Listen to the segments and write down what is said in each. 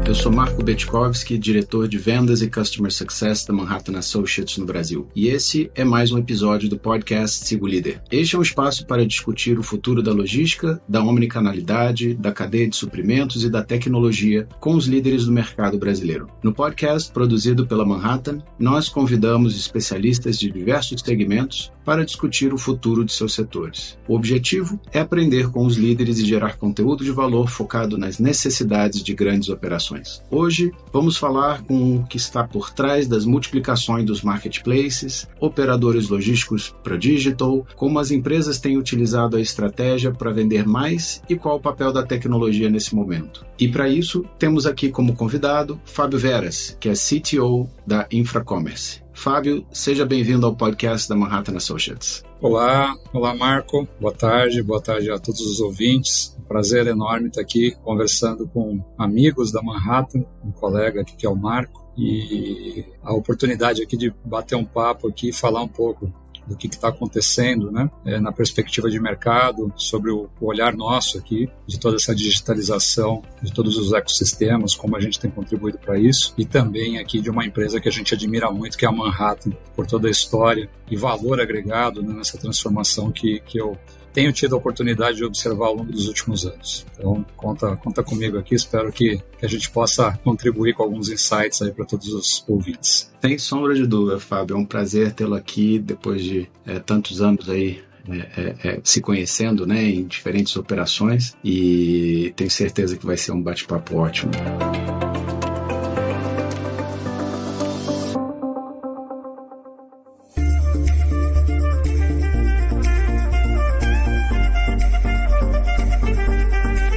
Eu sou Marco Betkovski, diretor de Vendas e Customer Success da Manhattan Associates no Brasil. E esse é mais um episódio do podcast Siga o Líder. Este é um espaço para discutir o futuro da logística, da omnicanalidade, da cadeia de suprimentos e da tecnologia com os líderes do mercado brasileiro. No podcast produzido pela Manhattan, nós convidamos especialistas de diversos segmentos para discutir o futuro de seus setores. O objetivo é aprender com os líderes e gerar conteúdo de valor focado nas necessidades de grandes operações. Hoje, vamos falar com o que está por trás das multiplicações dos marketplaces, operadores logísticos para digital, como as empresas têm utilizado a estratégia para vender mais e qual o papel da tecnologia nesse momento. E para isso, temos aqui como convidado Fábio Veras, que é CTO da Infracommerce. Fábio, seja bem-vindo ao podcast da Manhattan Associates. Olá Marco, boa tarde a todos os ouvintes. Um prazer enorme estar aqui conversando com amigos da Manhattan, um colega aqui que é o Marco, e a oportunidade aqui de bater um papo aqui e falar um pouco do que está acontecendo, né, na perspectiva de mercado, sobre o olhar nosso aqui, de toda essa digitalização, de todos os ecossistemas, como a gente tem contribuído para isso, e também aqui de uma empresa que a gente admira muito, que é a Manhattan, por toda a história e valor agregado, né, nessa transformação que eu tenho tido a oportunidade de observar ao longo dos últimos anos. Então, conta comigo aqui, espero que a gente possa contribuir com alguns insights aí para todos os ouvintes. Sem sombra de dúvida, Fábio, é um prazer tê-lo aqui depois de tantos anos aí se conhecendo, né, em diferentes operações, e tenho certeza que vai ser um bate-papo ótimo.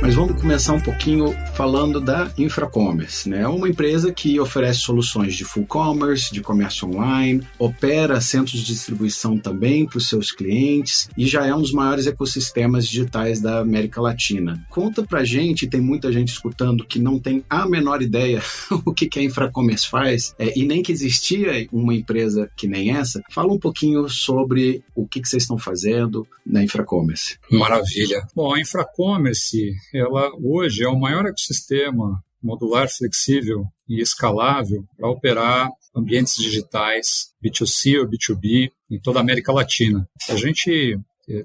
Mas vamos começar um pouquinho falando da Infracommerce, né? É uma empresa que oferece soluções de full commerce, de comércio online, opera centros de distribuição também para os seus clientes e já é um dos maiores ecossistemas digitais da América Latina. Conta pra gente, tem muita gente escutando que não tem a menor ideia o que a Infracommerce faz e nem que existia uma empresa que nem essa. Fala um pouquinho sobre o que vocês estão fazendo na Infracommerce. Maravilha. Bom, a Infracommerce, ela hoje é o maior ecossistema modular, flexível e escalável para operar ambientes digitais, B2C ou B2B, em toda a América Latina. A gente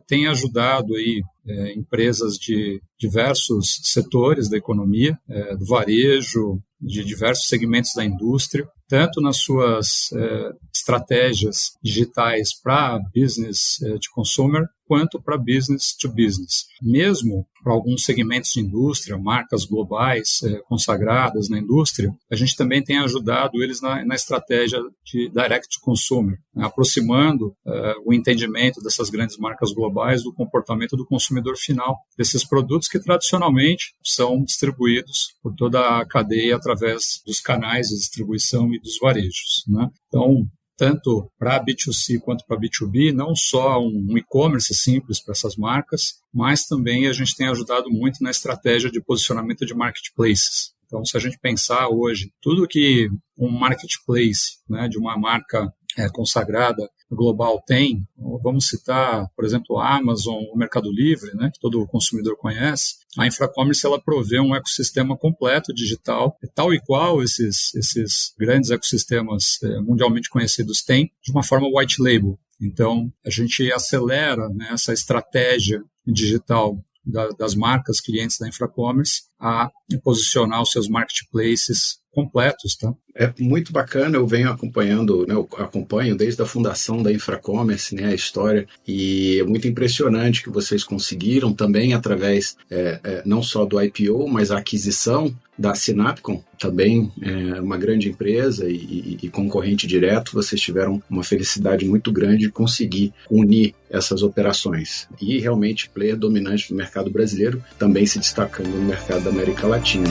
tem ajudado aí empresas de diversos setores da economia, do varejo, de diversos segmentos da indústria, tanto nas suas estratégias digitais para business to consumer, quanto para business to business. Mesmo para alguns segmentos de indústria, marcas globais consagradas na indústria, a gente também tem ajudado eles na estratégia de direct to consumer, né, aproximando o entendimento dessas grandes marcas globais do comportamento do consumidor final, desses produtos que tradicionalmente são distribuídos por toda a cadeia através dos canais de distribuição e dos varejos, né? Então, tanto para B2C quanto para B2B, não só um e-commerce simples para essas marcas, mas também a gente tem ajudado muito na estratégia de posicionamento de marketplaces. Então, se a gente pensar hoje, tudo que um marketplace, né, de uma marca consagrada global tem, vamos citar, por exemplo, a Amazon, o Mercado Livre, né, que todo consumidor conhece, a Infracommerce ela provê um ecossistema completo digital, tal e qual esses grandes ecossistemas mundialmente conhecidos têm, de uma forma white label. Então, a gente acelera, né, essa estratégia digital das marcas clientes da Infracommerce a posicionar os seus marketplaces completos, tá? É muito bacana, eu venho acompanhando, né, eu acompanho desde a fundação da Infracommerce, né, a história, e é muito impressionante que vocês conseguiram também através não só do IPO, mas a aquisição da Synapcom, também uma grande empresa e concorrente direto, vocês tiveram uma felicidade muito grande de conseguir unir essas operações. E realmente player dominante no mercado brasileiro, também se destacando no mercado da América Latina.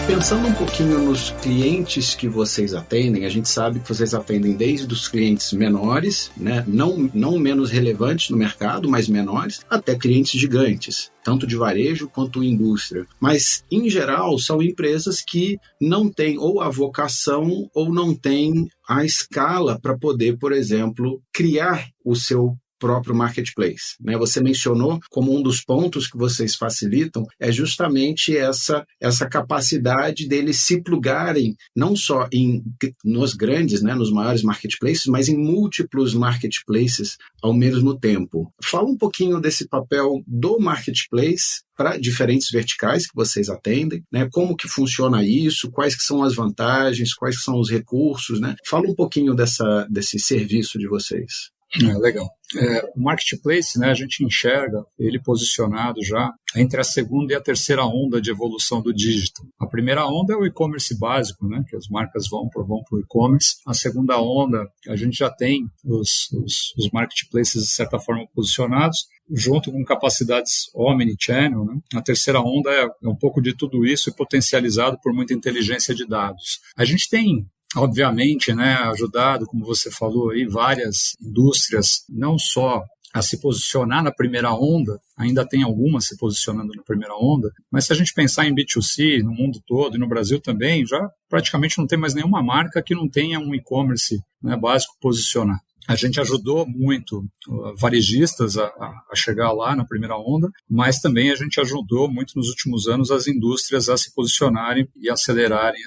Pensando um pouquinho nos clientes que vocês atendem, a gente sabe que vocês atendem desde os clientes menores, né, não menos relevantes no mercado, mas menores, até clientes gigantes, tanto de varejo quanto indústria. Mas, em geral, são empresas que não têm ou a vocação ou não têm a escala para poder, por exemplo, criar o seu próprio marketplace, né? Você mencionou como um dos pontos que vocês facilitam é justamente essa capacidade deles se plugarem não só nos grandes, né, nos maiores marketplaces, mas em múltiplos marketplaces ao mesmo tempo. Fala um pouquinho desse papel do marketplace para diferentes verticais que vocês atendem, né? Como que funciona isso, quais que são as vantagens, quais que são os recursos, né? Fala um pouquinho desse serviço de vocês. Legal. O marketplace, né, a gente enxerga ele posicionado já entre a segunda e a terceira onda de evolução do digital. A primeira onda é o e-commerce básico, né, que as marcas vão para o e-commerce. A segunda onda, a gente já tem os marketplaces, de certa forma, posicionados, junto com capacidades omnichannel, né? A terceira onda é um pouco de tudo isso e potencializado por muita inteligência de dados. A gente tem, obviamente, né, ajudado, como você falou, aí, várias indústrias, não só a se posicionar na primeira onda, ainda tem algumas se posicionando na primeira onda, mas se a gente pensar em B2C no mundo todo e no Brasil também, já praticamente não tem mais nenhuma marca que não tenha um e-commerce, né, básico posicionado. A gente ajudou muito varejistas a chegar lá na primeira onda, mas também a gente ajudou muito nos últimos anos as indústrias a se posicionarem e acelerarem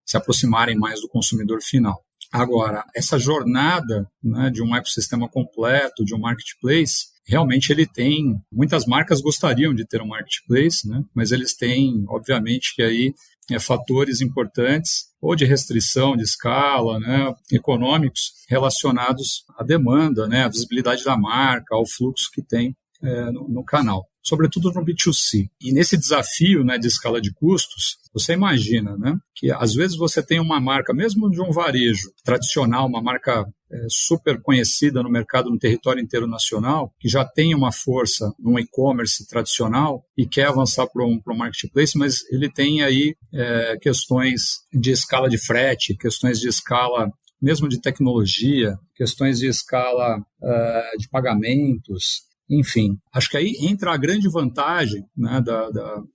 se aproximarem mais do consumidor final. Agora, essa jornada, né, de um ecossistema completo, de um marketplace, realmente ele tem, muitas marcas gostariam de ter um marketplace, né, mas eles têm, obviamente, que aí fatores importantes, ou de restrição de escala, né, econômicos, relacionados à demanda, né, à visibilidade da marca, ao fluxo que tem no canal, sobretudo no B2C. E nesse desafio, né, de escala de custos, você imagina, né, que às vezes você tem uma marca, mesmo de um varejo tradicional, uma marca super conhecida no mercado, no território inteiro nacional, que já tem uma força no e-commerce tradicional e quer avançar para um marketplace, mas ele tem aí questões de escala de frete, questões de escala mesmo de tecnologia, questões de escala de pagamentos. Enfim, acho que aí entra a grande vantagem, né,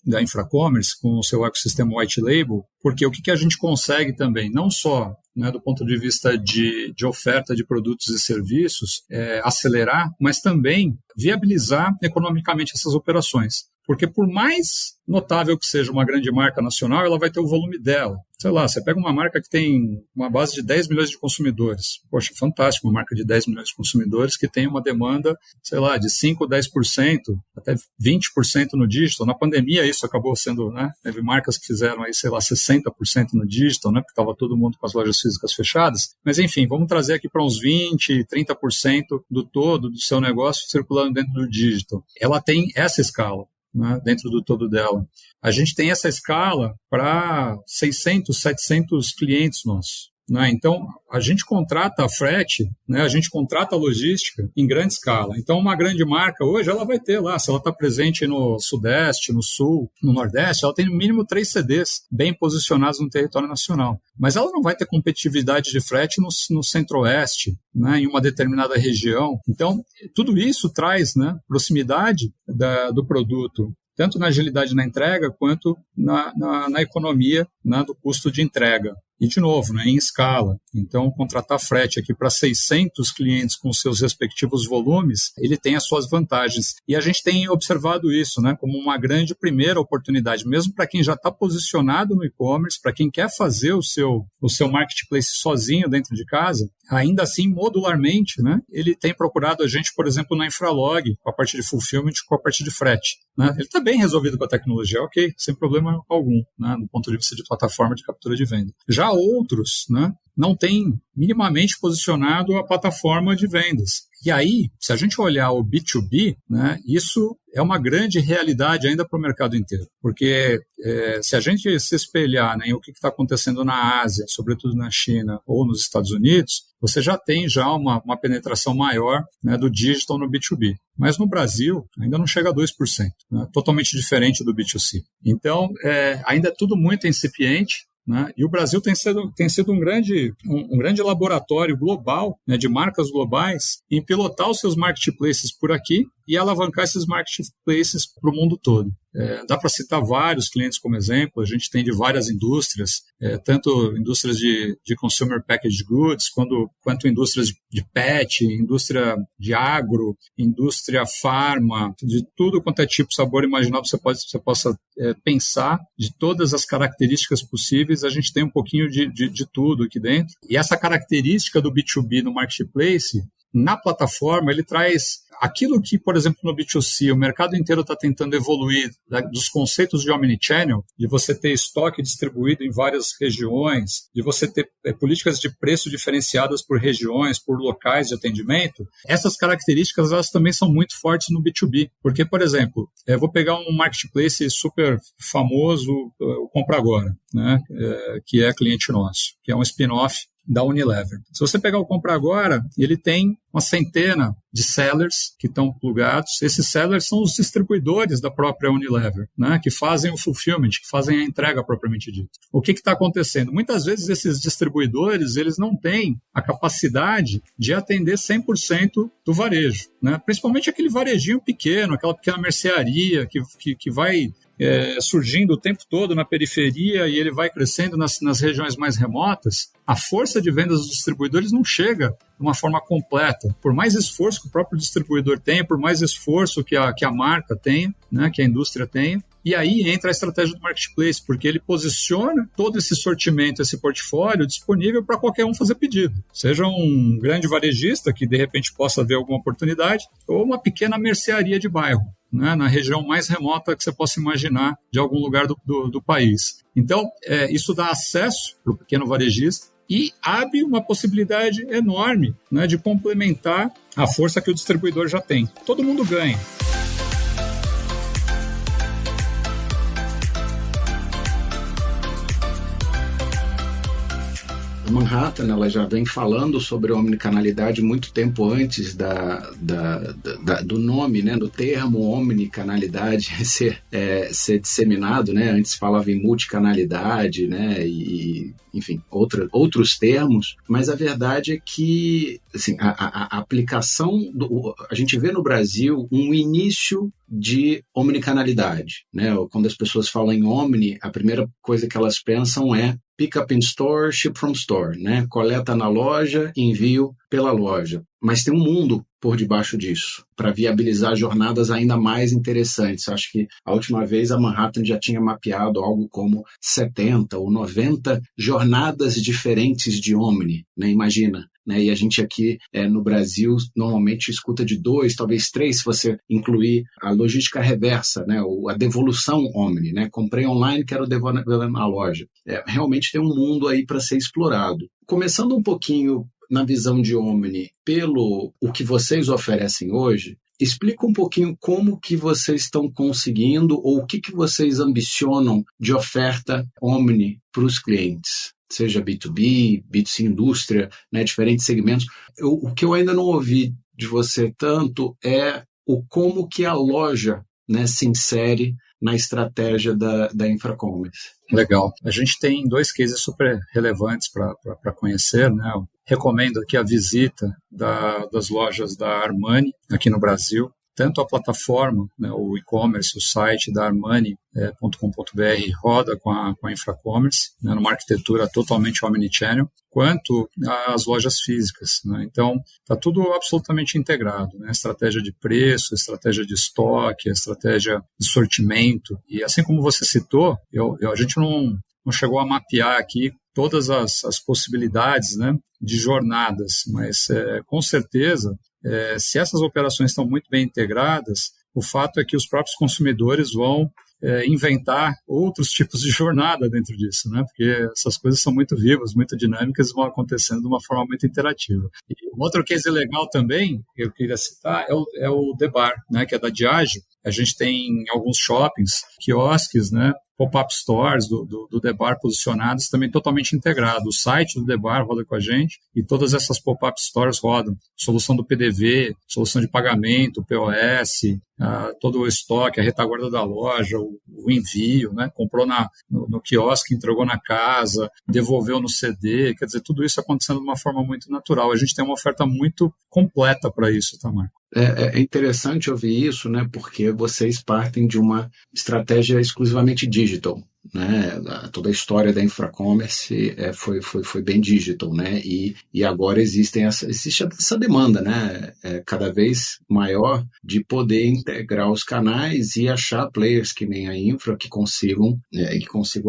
da Infracommerce com o seu ecossistema white label, porque o que a gente consegue também, não só, né, do ponto de vista de oferta de produtos e serviços, acelerar, mas também viabilizar economicamente essas operações. Porque por mais notável que seja uma grande marca nacional, ela vai ter o volume dela. Sei lá, você pega uma marca que tem uma base de 10 milhões de consumidores. Poxa, fantástico, uma marca de 10 milhões de consumidores que tem uma demanda, sei lá, de 5%, 10%, até 20% no digital. Na pandemia isso acabou sendo, né? Teve marcas que fizeram aí, sei lá, 60% no digital, né? Porque estava todo mundo com as lojas físicas fechadas. Mas enfim, vamos trazer aqui para uns 20%, 30% do todo do seu negócio circulando dentro do digital. Ela tem essa escala, né, dentro do todo dela. A gente tem essa escala para 600, 700 clientes nossos, né? Então, a gente contrata a frete, né, a gente contrata a logística em grande escala. Então, uma grande marca, hoje, ela vai ter lá, se ela está presente no Sudeste, no Sul, no Nordeste, ela tem no mínimo 3 CDs bem posicionados no território nacional. Mas ela não vai ter competitividade de frete no Centro-Oeste, né, em uma determinada região. Então, tudo isso traz, né, proximidade do produto, tanto na agilidade na entrega, quanto na economia, né, do custo de entrega. E, de novo, né, em escala. Então, contratar frete aqui para 600 clientes com seus respectivos volumes, ele tem as suas vantagens. E a gente tem observado isso, né, como uma grande primeira oportunidade, mesmo para quem já está posicionado no e-commerce, para quem quer fazer o seu marketplace sozinho dentro de casa, ainda assim, modularmente, né, ele tem procurado a gente, por exemplo, na Infralog, com a parte de fulfillment, com a parte de frete. Né? Ele está bem resolvido com a tecnologia, ok, sem problema algum, né, do ponto de vista de plataforma de captura de venda. Já outros, né, não têm minimamente posicionado a plataforma de vendas. E aí, se a gente olhar o B2B, né, isso é uma grande realidade ainda para o mercado inteiro. Porque se a gente se espelhar, né, em o que está acontecendo na Ásia, sobretudo na China ou nos Estados Unidos, você já tem uma penetração maior, né, do digital no B2B. Mas no Brasil ainda não chega a 2%, né, totalmente diferente do B2C. Então, ainda é tudo muito incipiente. Né? E o Brasil tem sido um grande laboratório global, né, de marcas globais em pilotar os seus marketplaces por aqui, e alavancar esses marketplaces para o mundo todo. Dá para citar vários clientes como exemplo, a gente tem de várias indústrias, tanto indústrias de consumer packaged goods, quanto indústrias de pet, indústria de agro, indústria farma, de tudo quanto é tipo, sabor imaginável você possa pensar, de todas as características possíveis, a gente tem um pouquinho de tudo aqui dentro. E essa característica do B2B no marketplace, na plataforma, ele traz aquilo que, por exemplo, no B2C, o mercado inteiro está tentando evoluir, dos conceitos de omnichannel, de você ter estoque distribuído em várias regiões, de você ter políticas de preço diferenciadas por regiões, por locais de atendimento. Essas características, elas também são muito fortes no B2B. Porque, por exemplo, eu vou pegar um marketplace super famoso, o Compra Agora, né, que é cliente nosso, que é um spin-off da Unilever. Se você pegar o Compra Agora, ele tem uma centena de sellers que estão plugados. Esses sellers são os distribuidores da própria Unilever, né, que fazem o fulfillment, que fazem a entrega propriamente dita. O que está acontecendo? Muitas vezes esses distribuidores, eles não têm a capacidade de atender 100% do varejo, né? Principalmente aquele varejinho pequeno, aquela pequena mercearia que vai surgindo o tempo todo na periferia e ele vai crescendo nas regiões mais remotas. A força de vendas dos distribuidores não chega de uma forma completa. Por mais esforço que o próprio distribuidor tenha, por mais esforço que a marca tenha, né, que a indústria tenha, e aí entra a estratégia do marketplace, porque ele posiciona todo esse sortimento, esse portfólio disponível para qualquer um fazer pedido. Seja um grande varejista que de repente possa ver alguma oportunidade, ou uma pequena mercearia de bairro, né, na região mais remota que você possa imaginar de algum lugar do país. Então, isso dá acesso para o pequeno varejista e abre uma possibilidade enorme, né, de complementar a força que o distribuidor já tem. Todo mundo ganha. Manhattan, ela já vem falando sobre omnicanalidade muito tempo antes do nome, né, do termo omnicanalidade ser disseminado, né? Antes falava em multicanalidade, né, e enfim, outros termos, mas a verdade é que assim, a aplicação, a gente vê no Brasil um início de omnicanalidade, né? Quando as pessoas falam em omni, a primeira coisa que elas pensam é pick up in store, ship from store, né? Coleta na loja, envio pela loja. Mas tem um mundo por debaixo disso, para viabilizar jornadas ainda mais interessantes. Acho que a última vez a Manhattan já tinha mapeado algo como 70 ou 90 jornadas diferentes de Omni, né? Imagina. Né? E a gente aqui no Brasil normalmente escuta de 2, talvez 3, se você incluir a logística reversa, né? A devolução Omni. Né? Comprei online, quero devolver na loja. Realmente tem um mundo aí para ser explorado. Começando um pouquinho na visão de Omni, pelo o que vocês oferecem hoje, explica um pouquinho como que vocês estão conseguindo ou o que vocês ambicionam de oferta Omni para os clientes, seja B2B, B2C indústria, né, diferentes segmentos. O que eu ainda não ouvi de você tanto é o como que a loja, né, se insere na estratégia da Infracommerce. Legal. A gente tem 2 cases super relevantes para conhecer, né? Eu recomendo aqui a visita das lojas da Armani aqui no Brasil. Tanto a plataforma, né, o e-commerce, o site da Armani.com.br roda com a Infracommerce, né, numa arquitetura totalmente omnichannel, quanto as lojas físicas. Né? Então, está tudo absolutamente integrado. Né? Estratégia de preço, estratégia de estoque, estratégia de sortimento. E assim como você citou, a gente não chegou a mapear aqui todas as possibilidades, né, de jornadas, mas com certeza, se essas operações estão muito bem integradas, o fato é que os próprios consumidores vão inventar outros tipos de jornada dentro disso, né? Porque essas coisas são muito vivas, muito dinâmicas e vão acontecendo de uma forma muito interativa. E um outro case legal também, que eu queria citar, é o The Bar, né? Que é da Diageo. A gente tem alguns shoppings, quiosques, né? Pop-up stores do The Bar posicionados, também totalmente integrado. O site do The Bar roda com a gente e todas essas pop-up stores rodam. Solução do PDV, solução de pagamento, POS, todo o estoque, a retaguarda da loja, o envio, né? Comprou no quiosque, entregou na casa, devolveu no CD, quer dizer, tudo isso acontecendo de uma forma muito natural. A gente tem uma oferta muito completa para isso, tá, Marco? É interessante ouvir isso, né? Porque vocês partem de uma estratégia exclusivamente digital, né? Toda a história da Infracommerce foi bem digital, né? E agora existe essa demanda, né? Cada vez maior de poder integrar os canais e achar players que nem a Infra que consigam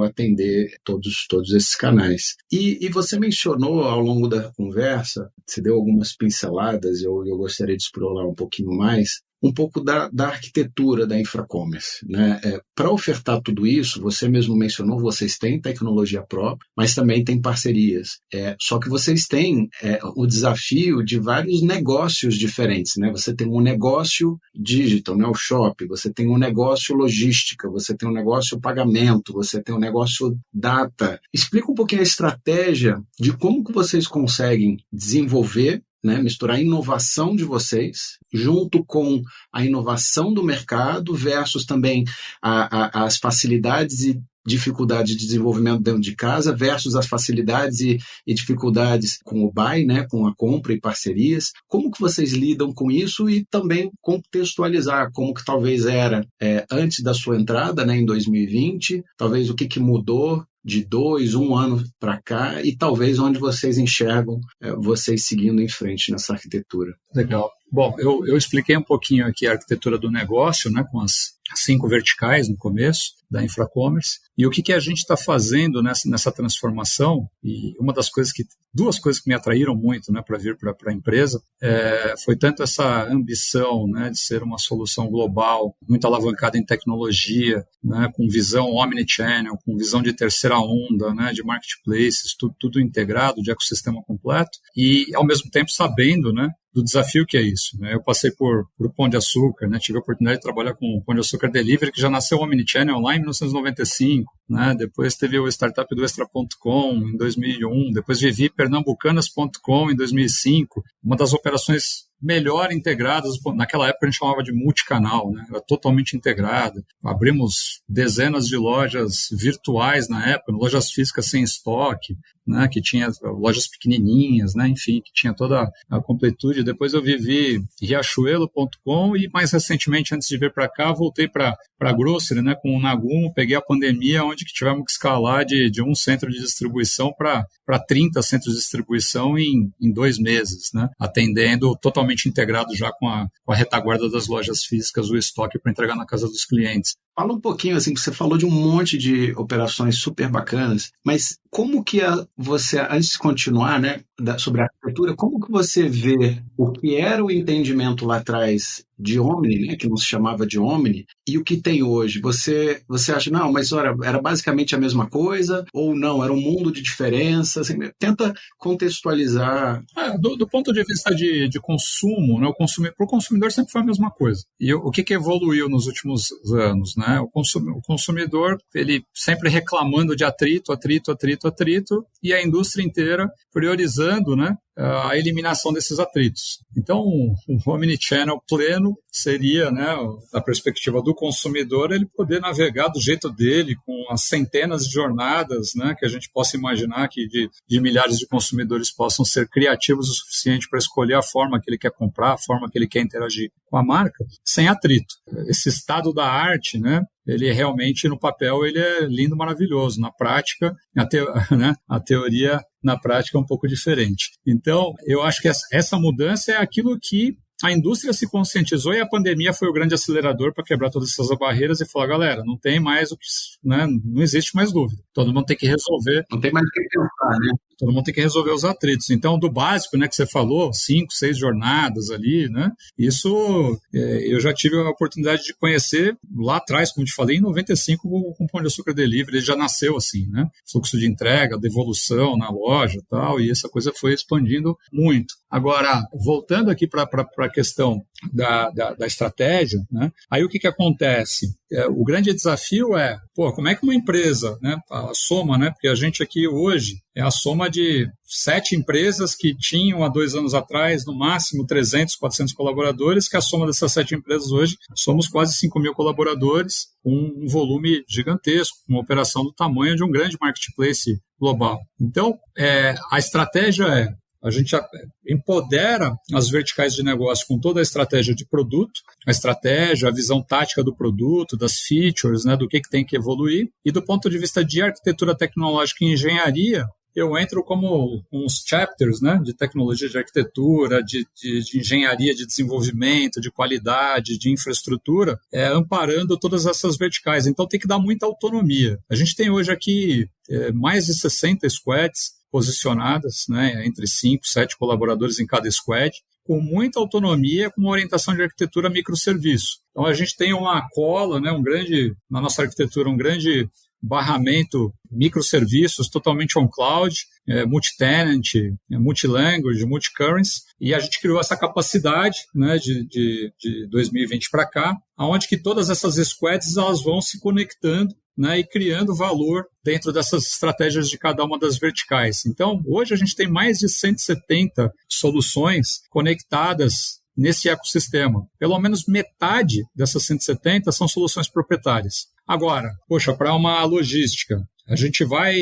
atender todos esses canais. E você mencionou ao longo da conversa, você deu algumas pinceladas, eu gostaria de explorar um pouquinho mais, um pouco da arquitetura da Infracommerce, né? Para ofertar tudo isso, você mesmo mencionou, vocês têm tecnologia própria, mas também têm parcerias. Só que vocês têm o desafio de vários negócios diferentes, né? Você tem um negócio digital, né? O shop, você tem um negócio logística, você tem um negócio pagamento, você tem um negócio data. Explica um pouquinho a estratégia de como que vocês conseguem desenvolver, né, misturar a inovação de vocês junto com a inovação do mercado versus também as facilidades e dificuldades de desenvolvimento dentro de casa versus as facilidades e dificuldades com o buy, né, com a compra e parcerias. Como que vocês lidam com isso e também contextualizar como que talvez era antes da sua entrada, né, em 2020, talvez o que mudou de 1 ano para cá e talvez onde vocês enxergam vocês seguindo em frente nessa arquitetura. Legal. Bom, eu expliquei um pouquinho aqui a arquitetura do negócio, né, com as 5 verticais no começo da Infracommerce, e o que a gente está fazendo nessa transformação, e duas coisas que me atraíram muito, né, para vir para a empresa, foi tanto essa ambição, né, de ser uma solução global, muito alavancada em tecnologia, né, com visão omnichannel, com visão de terceira onda, né, de marketplaces, tudo integrado, de ecossistema completo, e ao mesmo tempo sabendo, né, do desafio que é isso, né? Eu passei por Pão de Açúcar, né? Tive a oportunidade de trabalhar com o Pão de Açúcar Delivery, que já nasceu o Omnichannel lá em 1995, né? Depois teve o startup do Extra.com em 2001, depois vivi Pernambucanas.com em 2005, uma das operações melhor integradas, naquela época a gente chamava de multicanal, né? Era totalmente integrada. Abrimos dezenas de lojas virtuais na época, lojas físicas sem estoque, né? Que tinha lojas pequenininhas, né? Enfim, que tinha toda a completude. Depois eu vivi Riachuelo.com e mais recentemente, antes de vir para cá, voltei para Grocery, né? Com o Nagumo, peguei a pandemia, onde que tivemos que escalar de um centro de distribuição para 30 centros de distribuição em 2 meses, né? Atendendo totalmente integrado já com a retaguarda das lojas físicas, o estoque para entregar na casa dos clientes. Fala um pouquinho, assim, você falou de um monte de operações super bacanas, mas como que você, antes de continuar, né, sobre a arquitetura, como que você vê o que era o entendimento lá atrás de Omni, né, que não se chamava de Omni, e o que tem hoje? Você acha, não, mas olha, era basicamente a mesma coisa, ou não, era um mundo de diferença? Assim, tenta contextualizar. Do ponto de vista de consumo, né, para o consumidor sempre foi a mesma coisa. E o que evoluiu nos últimos anos, né? O consumidor, ele sempre reclamando de atrito, e a indústria inteira priorizando, né, a eliminação desses atritos. Então, o omnichannel pleno seria, né, da perspectiva do consumidor, ele poder navegar do jeito dele, com as centenas de jornadas, né, que a gente possa imaginar que de milhares de consumidores possam ser criativos o suficiente para escolher a forma que ele quer comprar, a forma que ele quer interagir com a marca, sem atrito. Esse estado da arte, né, ele realmente, no papel, ele é lindo, maravilhoso. Na prática, a teoria, na prática, é um pouco diferente. Então, eu acho que essa mudança é aquilo que a indústria se conscientizou e a pandemia foi o grande acelerador para quebrar todas essas barreiras e falar, galera, não tem mais o que, né, não existe mais dúvida. Todo mundo tem que resolver. Não tem mais o que pensar, né? Todo mundo tem que resolver os atritos. Então, do básico, né, que você falou, 5, 6 jornadas ali, né? Isso eu já tive a oportunidade de conhecer lá atrás, como te falei, em 95 com o Pão de Açúcar Delivery. Ele já nasceu assim, né? Fluxo de entrega, devolução na loja e tal, e essa coisa foi expandindo muito. Agora, voltando aqui para a questão da estratégia, né? Aí o que acontece? O grande desafio é, como é que uma empresa, né, a soma, né, porque a gente aqui hoje é a soma de 7 empresas que tinham há 2 anos atrás, no máximo 300, 400 colaboradores, que a soma dessas 7 empresas hoje somos quase 5.000 colaboradores, com um volume gigantesco, uma operação do tamanho de um grande marketplace global. Então, a estratégia é a gente empodera as verticais de negócio com toda a estratégia de produto, a estratégia, a visão tática do produto, das features, né, do que tem que evoluir. E do ponto de vista de arquitetura tecnológica e engenharia, eu entro como uns chapters, né, de tecnologia de arquitetura, de engenharia de desenvolvimento, de qualidade, de infraestrutura, amparando todas essas verticais. Então tem que dar muita autonomia. A gente tem hoje aqui mais de 60 squads posicionadas, né, entre 5, 7 colaboradores em cada squad, com muita autonomia, com uma orientação de arquitetura microserviço. Então a gente tem uma cola, né, na nossa arquitetura, um grande barramento, microserviços totalmente on-cloud, multi-tenant, multi-language, multi-currency, e a gente criou essa capacidade, né, de 2020 para cá, onde que todas essas squads elas vão se conectando, né, e criando valor dentro dessas estratégias de cada uma das verticais. Então, hoje a gente tem mais de 170 soluções conectadas nesse ecossistema. Pelo menos metade dessas 170 são soluções proprietárias. Agora, para uma logística, a gente vai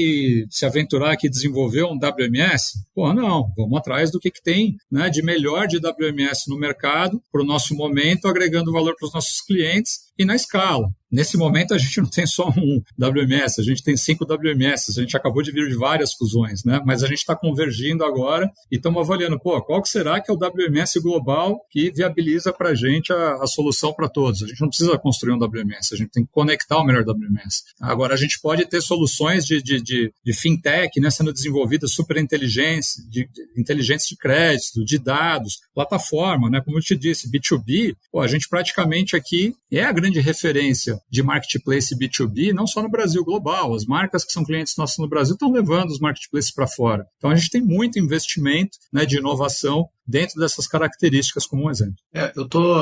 se aventurar aqui desenvolver um WMS? Não, vamos atrás do que tem, né, de melhor de WMS no mercado para o nosso momento, agregando valor para os nossos clientes e na escala. Nesse momento, a gente não tem só um WMS, a gente tem 5 WMS, a gente acabou de vir de várias fusões, né? Mas a gente está convergindo agora e estamos avaliando, qual que será que é o WMS global que viabiliza para a gente a solução para todos? A gente não precisa construir um WMS, a gente tem que conectar o melhor WMS. Agora, a gente pode ter soluções de fintech, né, sendo desenvolvidas, super inteligentes, de inteligência de crédito, de dados, plataforma, né? Como eu te disse, B2B, a gente praticamente aqui é a grande referência de marketplace B2B, não só no Brasil, global. As marcas que são clientes nossos no Brasil estão levando os marketplaces para fora. Então, a gente tem muito investimento, né, de inovação dentro dessas características, como um exemplo.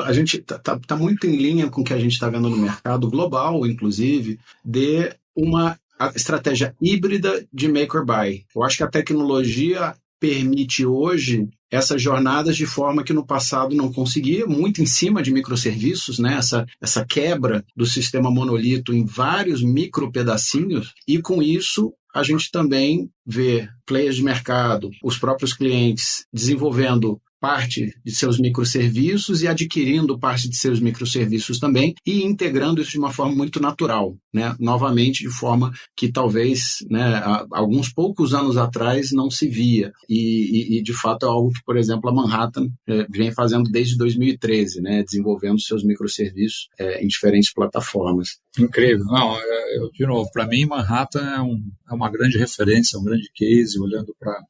A gente tá muito em linha com o que a gente está vendo no mercado global, inclusive, de uma estratégia híbrida de make or buy. Eu acho que a tecnologia permite hoje essas jornadas de forma que no passado não conseguia, muito em cima de microserviços, né? Essa quebra do sistema monolito em vários micro pedacinhos, e com isso a gente também vê players de mercado, os próprios clientes desenvolvendo parte de seus microserviços e adquirindo parte de seus microserviços também e integrando isso de uma forma muito natural, né? Novamente, de forma que talvez, né, alguns poucos anos atrás não se via. E de fato é algo que, por exemplo, a Manhattan vem fazendo desde 2013, né, desenvolvendo seus microserviços em diferentes plataformas. Incrível. Não, de novo, para mim, Manhattan é uma grande referência, um grande case, olhando para...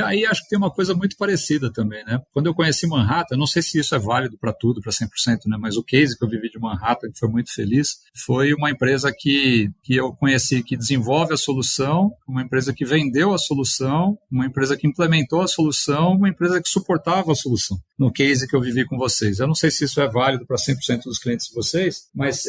Aí acho que tem uma coisa muito parecida também, né? Quando eu conheci Manhattan, não sei se isso é válido para tudo, para 100%, né? Mas o case que eu vivi de Manhattan, que foi muito feliz, foi uma empresa que eu conheci, que desenvolve a solução, uma empresa que vendeu a solução, uma empresa que implementou a solução, uma empresa que suportava a solução. No case que eu vivi com vocês. Eu não sei se isso é válido para 100% dos clientes de vocês, mas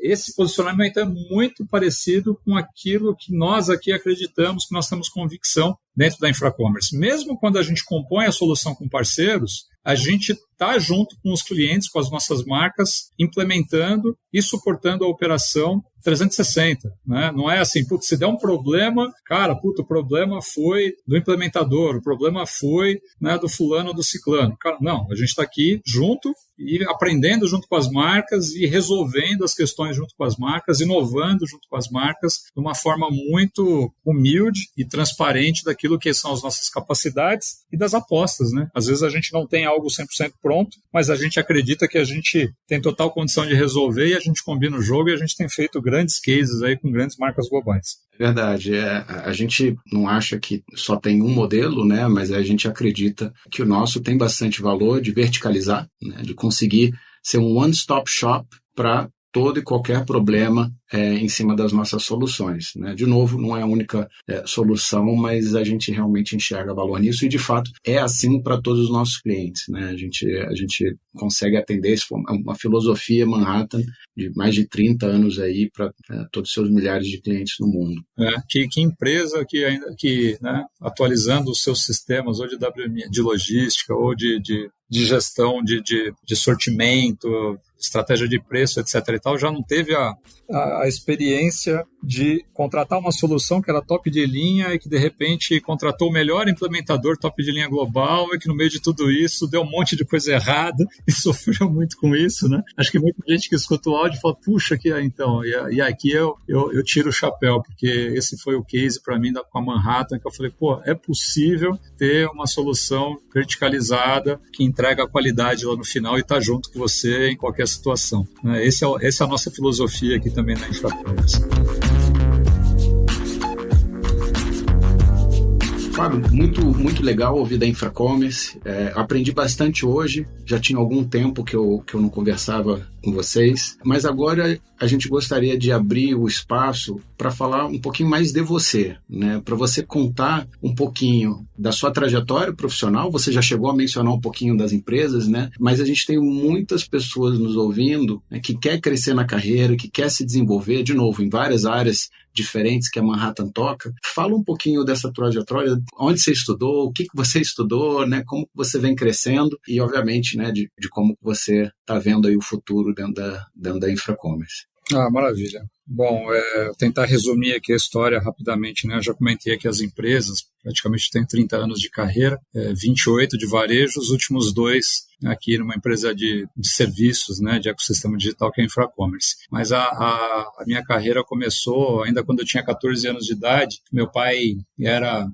esse posicionamento é muito parecido com aquilo que nós aqui acreditamos, que nós temos convicção dentro da Infracommerce. Mesmo quando a gente compõe a solução com parceiros, a gente está junto com os clientes, com as nossas marcas, implementando e suportando a operação 360, né? Não é assim, se der um problema, o problema foi do implementador, o problema foi, né, do fulano ou do ciclano. Não, a gente está aqui junto e aprendendo junto com as marcas e resolvendo as questões junto com as marcas, inovando junto com as marcas de uma forma muito humilde e transparente daquilo que são as nossas capacidades e das apostas, né? Às vezes a gente não tem algo 100% pronto, mas a gente acredita que a gente tem total condição de resolver e a gente combina o jogo e a gente tem feito grandes cases aí com grandes marcas globais. Verdade. A gente não acha que só tem um modelo, né? Mas a gente acredita que o nosso tem bastante valor de verticalizar, né? De conseguir ser um one-stop shop para todo e qualquer problema em cima das nossas soluções, né? De novo, não é a única solução, mas a gente realmente enxerga valor nisso e, de fato, é assim para todos os nossos clientes, né? A gente consegue atender uma filosofia Manhattan de mais de 30 anos aí para todos os seus milhares de clientes no mundo. Que empresa que né, atualizando os seus sistemas ou de WM, de logística ou de gestão de sortimento, estratégia de preço, etc. e tal, já não teve a experiência de contratar uma solução que era top de linha e que, de repente, contratou o melhor implementador top de linha global e que, no meio de tudo isso, deu um monte de coisa errada e sofreu muito com isso, né? Acho que muita gente que escuta o áudio fala, puxa, que então, e aqui eu tiro o chapéu, porque esse foi o case para mim com a Manhattan, que eu falei, pô, é possível ter uma solução verticalizada que entrega a qualidade lá no final e tá junto com você em qualquer situação. Essa é a nossa filosofia aqui também na Infracommerce. Fábio, muito legal ouvir da Infracommerce. Aprendi bastante hoje. Já tinha algum tempo que eu não conversava com vocês. Mas agora a gente gostaria de abrir o espaço para falar um pouquinho mais de você, né? Para você contar um pouquinho da sua trajetória profissional. Você já chegou a mencionar um pouquinho das empresas, né? Mas a gente tem muitas pessoas nos ouvindo, né, que quer crescer na carreira, que quer se desenvolver, de novo, em várias áreas diferentes que a Manhattan toca. Fala um pouquinho dessa trajetória, onde você estudou, o que você estudou, né, como você vem crescendo e, obviamente, né, de como você está vendo aí o futuro dentro da Infracommerce. Maravilha. Bom, tentar resumir aqui a história rapidamente, né? Eu já comentei aqui as empresas, praticamente tenho 30 anos de carreira, 28 de varejo, os últimos 2 aqui numa empresa de serviços, né, de ecossistema digital, que é a Infracommerce. Mas a minha carreira começou ainda quando eu tinha 14 anos de idade. Meu pai era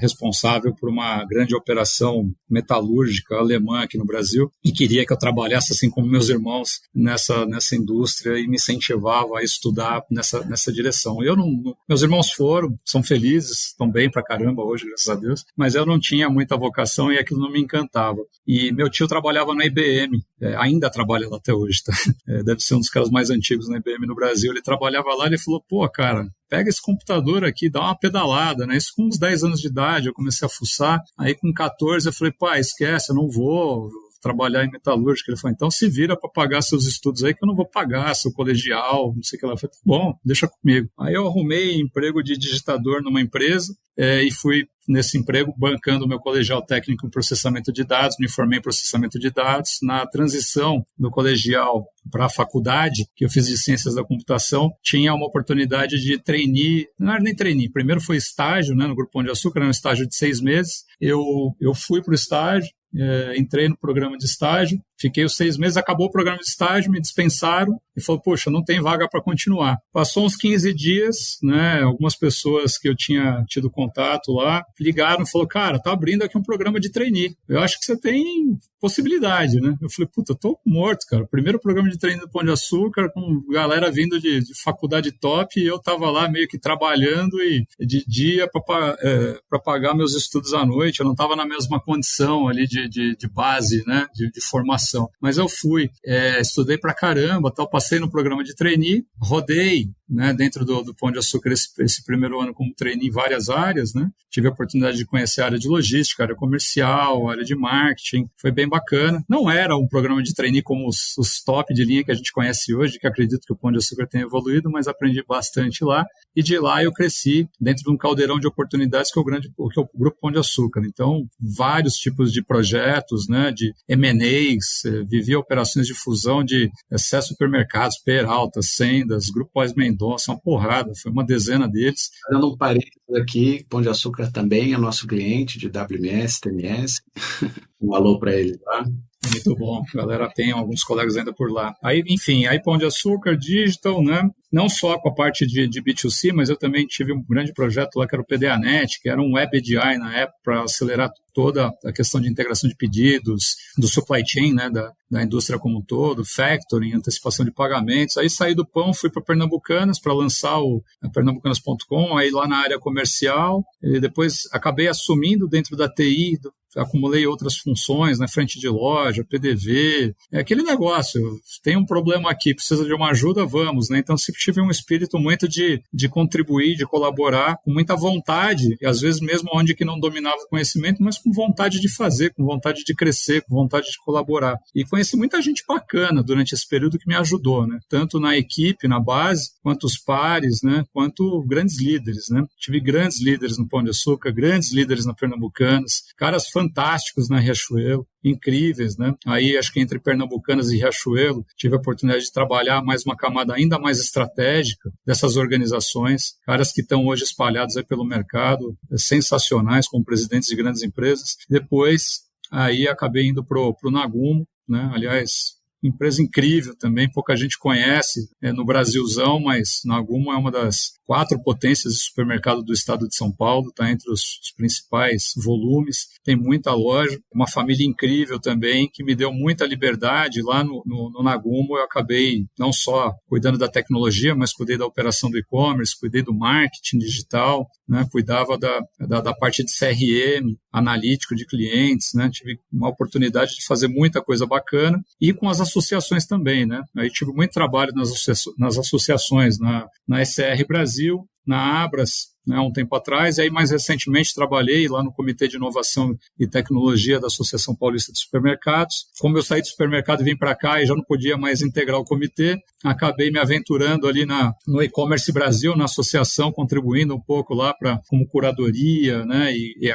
responsável por uma grande operação metalúrgica alemã aqui no Brasil e queria que eu trabalhasse assim como meus irmãos nessa indústria e me incentivava a estudar nessa direção. Meus irmãos são felizes, estão bem pra caramba hoje, graças a Deus, mas eu não tinha muita vocação e aquilo não me encantava. E meu tio trabalhava na IBM, ainda trabalha lá até hoje, tá? Deve ser um dos caras mais antigos na IBM no Brasil. Ele trabalhava lá e ele falou, pô, cara, pega esse computador aqui, dá uma pedalada, né? Isso com uns 10 anos de idade, eu comecei a fuçar. Aí com 14 eu falei, pá, esquece, eu não vou trabalhar em metalúrgica. Ele falou, então se vira para pagar seus estudos aí, que eu não vou pagar seu colegial, não sei o que lá. Eu falei, bom, deixa comigo. Aí eu arrumei emprego de digitador numa empresa e fui nesse emprego bancando o meu colegial técnico em processamento de dados, me formei em processamento de dados. Na transição do colegial para a faculdade, que eu fiz de ciências da computação, tinha uma oportunidade de trainee, não era nem trainee, primeiro foi estágio, né, no Grupo Pão de Açúcar, era um estágio de 6 meses. Eu fui para o estágio, entrei no programa de estágio, fiquei os 6 meses, acabou o programa de estágio, me dispensaram e falou, poxa, não tem vaga para continuar. Passou uns 15 dias, né, algumas pessoas que eu tinha tido contato lá ligaram e falaram, cara, tá abrindo aqui um programa de trainee, eu acho que você tem possibilidade, né? Eu falei, puta, eu tô morto, cara, primeiro programa de trainee do Pão de Açúcar, com galera vindo de faculdade top, e eu tava lá meio que trabalhando e de dia para pagar meus estudos à noite, eu não tava na mesma condição ali de base, né, de formação. Mas eu fui, estudei pra caramba, passei no programa de trainee, rodei, né, dentro do Pão de Açúcar esse primeiro ano como trainee em várias áreas, né? Tive a oportunidade de conhecer a área de logística, a área comercial, a área de marketing, foi bem bacana. Não era um programa de trainee como os top de linha que a gente conhece hoje, que acredito que o Pão de Açúcar tenha evoluído, mas aprendi bastante lá. E de lá eu cresci dentro de um caldeirão de oportunidades que é o Grupo Pão de Açúcar. Então, vários tipos de projetos, né, de M&As, vivi operações de fusão de acesso a supermercados, Peralta, Sendas, Grupo Pós-Mendonça, uma porrada, foi uma dezena deles. Dando um parênteses aqui, Pão de Açúcar também é nosso cliente de WMS, TMS. Um alô para ele, tá? Muito bom, a galera tem alguns colegas ainda por lá. Aí, enfim, aí Pão de Açúcar, Digital, né? Não só com a parte de B2C, mas eu também tive um grande projeto lá que era o PDANet, que era um Web API na época para acelerar toda a questão de integração de pedidos, do supply chain, né, da indústria como um todo, factoring, antecipação de pagamentos. Aí saí do Pão, fui para Pernambucanas para lançar o pernambucanas.com, aí lá na área comercial, e depois acabei assumindo dentro da TI, acumulei outras funções, né, frente de loja, PDV, aquele negócio, tem um problema aqui, precisa de uma ajuda, vamos, né? Então sempre tive um espírito muito de contribuir, de colaborar, com muita vontade, e às vezes mesmo onde que não dominava o conhecimento, mas com vontade de fazer, com vontade de crescer, com vontade de colaborar. E conheci muita gente bacana durante esse período que me ajudou, né? Tanto na equipe, na base, quanto os pares, né? Quanto grandes líderes, né? Tive grandes líderes no Pão de Açúcar, grandes líderes na Pernambucanas, caras fantásticos na Riachuelo. incríveis, né? Aí acho que entre Pernambucanas e Riachuelo tive a oportunidade de trabalhar mais uma camada ainda mais estratégica dessas organizações, caras que estão hoje espalhados aí pelo mercado, sensacionais como presidentes de grandes empresas. Depois aí acabei indo pro Nagumo, né? Aliás, empresa incrível também, pouca gente conhece no Brasilzão, mas Nagumo é uma das 4 potências de supermercado do estado de São Paulo, está entre os principais volumes, tem muita loja, uma família incrível também, que me deu muita liberdade lá no Nagumo. Eu acabei não só cuidando da tecnologia, mas cuidei da operação do e-commerce, cuidei do marketing digital, né? Cuidava da parte de CRM, analítico de clientes, né? Tive uma oportunidade de fazer muita coisa bacana, e com as associações também, né? Aí tive muito trabalho nas associações, na SR Brasil, na Abras, né, um tempo atrás, e aí mais recentemente trabalhei lá no Comitê de Inovação e Tecnologia da Associação Paulista de Supermercados. Como eu saí do supermercado e vim para cá e já não podia mais integrar o comitê, acabei me aventurando ali no E-Commerce Brasil, na associação, contribuindo um pouco lá como curadoria, né, e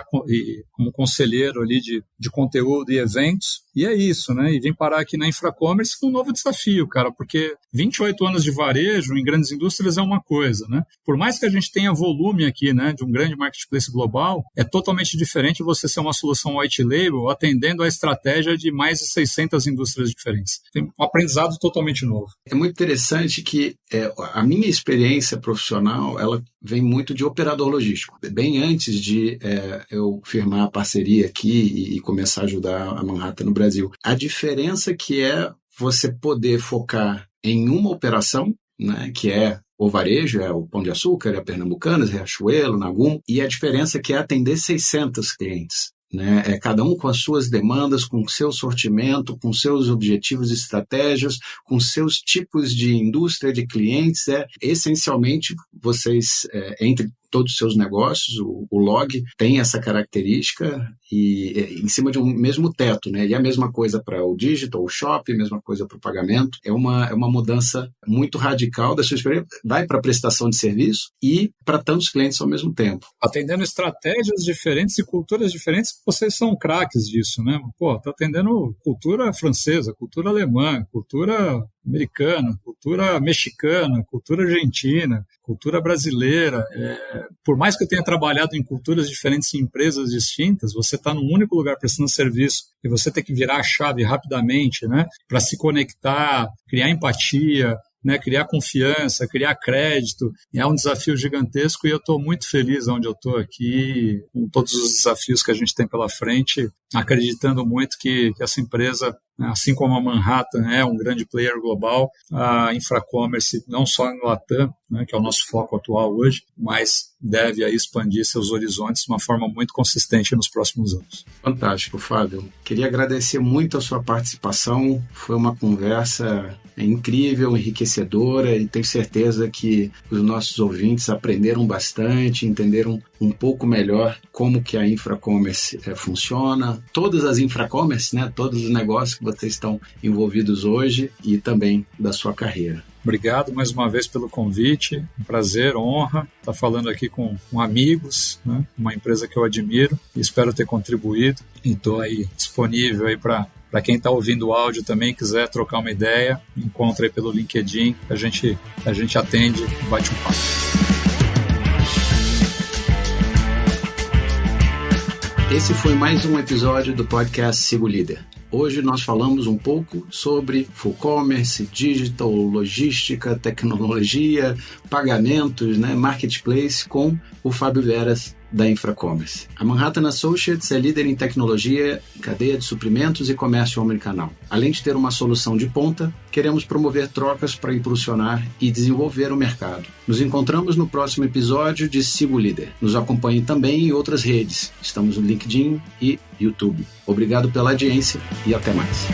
como conselheiro ali de conteúdo e eventos. E é isso, né? E vim parar aqui na Infracommerce com um novo desafio, cara, porque 28 anos de varejo em grandes indústrias é uma coisa, né? Por mais que a gente tenha volume aqui, né, de um grande marketplace global, é totalmente diferente você ser uma solução white label atendendo a estratégia de mais de 600 indústrias diferentes. Tem um aprendizado totalmente novo. É muito interessante que a minha experiência profissional, ela vem muito de operador logístico. Bem antes de eu firmar a parceria aqui e começar a ajudar a Manhattan no Brasil. A diferença que é você poder focar em uma operação, né, que é o varejo, é o Pão de Açúcar, é a Pernambucanas, é Riachuelo, Nagumo, e a diferença que é atender 600 clientes. Né? Cada um com as suas demandas, com o seu sortimento, com seus objetivos e estratégias, com seus tipos de indústria, de clientes. Essencialmente, vocês, entre todos os seus negócios, o log tem essa característica e em cima de um mesmo teto, né? E a mesma coisa para o digital, o shopping, a mesma coisa para o pagamento. É uma mudança muito radical da sua experiência. Vai para a prestação de serviço e para tantos clientes ao mesmo tempo. Atendendo estratégias diferentes e culturas diferentes, vocês são craques disso, né? Pô, tá atendendo cultura francesa, cultura alemã, cultura americana, cultura mexicana, cultura argentina, cultura brasileira. Por mais que eu tenha trabalhado em culturas diferentes em empresas distintas, você está num único lugar prestando serviço e você tem que virar a chave rapidamente, né, para se conectar, criar empatia, né, criar confiança, criar crédito. É um desafio gigantesco e eu estou muito feliz onde eu estou aqui, com todos os desafios que a gente tem pela frente, acreditando muito que essa empresa, assim como a Manhattan é um grande player global, a Infracommerce, não só no Latam, né, que é o nosso foco atual hoje, mas deve aí expandir seus horizontes de uma forma muito consistente nos próximos anos. Fantástico, Fábio. Queria agradecer muito a sua participação. Foi uma conversa incrível, enriquecedora, e tenho certeza que os nossos ouvintes aprenderam bastante, entenderam um pouco melhor como que a Infracommerce funciona, todas as Infracommerce, né, todos os negócios que vocês estão envolvidos hoje e também da sua carreira. Obrigado mais uma vez pelo convite, um prazer, honra estar falando aqui com amigos, né? Uma empresa que eu admiro e espero ter contribuído, e estou aí disponível aí para quem está ouvindo o áudio também, quiser trocar uma ideia, encontra aí pelo LinkedIn, a gente atende e bate um papo. Esse foi mais um episódio do podcast Siga o Líder. Hoje nós falamos um pouco sobre full commerce, digital, logística, tecnologia, pagamentos, né, marketplace, com o Fábio Veras, da Infracommerce. A Manhattan Associates é líder em tecnologia, cadeia de suprimentos e comércio omnicanal. Além de ter uma solução de ponta, queremos promover trocas para impulsionar e desenvolver o mercado. Nos encontramos no próximo episódio de Siga o Líder. Nos acompanhe também em outras redes. Estamos no LinkedIn e YouTube. Obrigado pela audiência e até mais.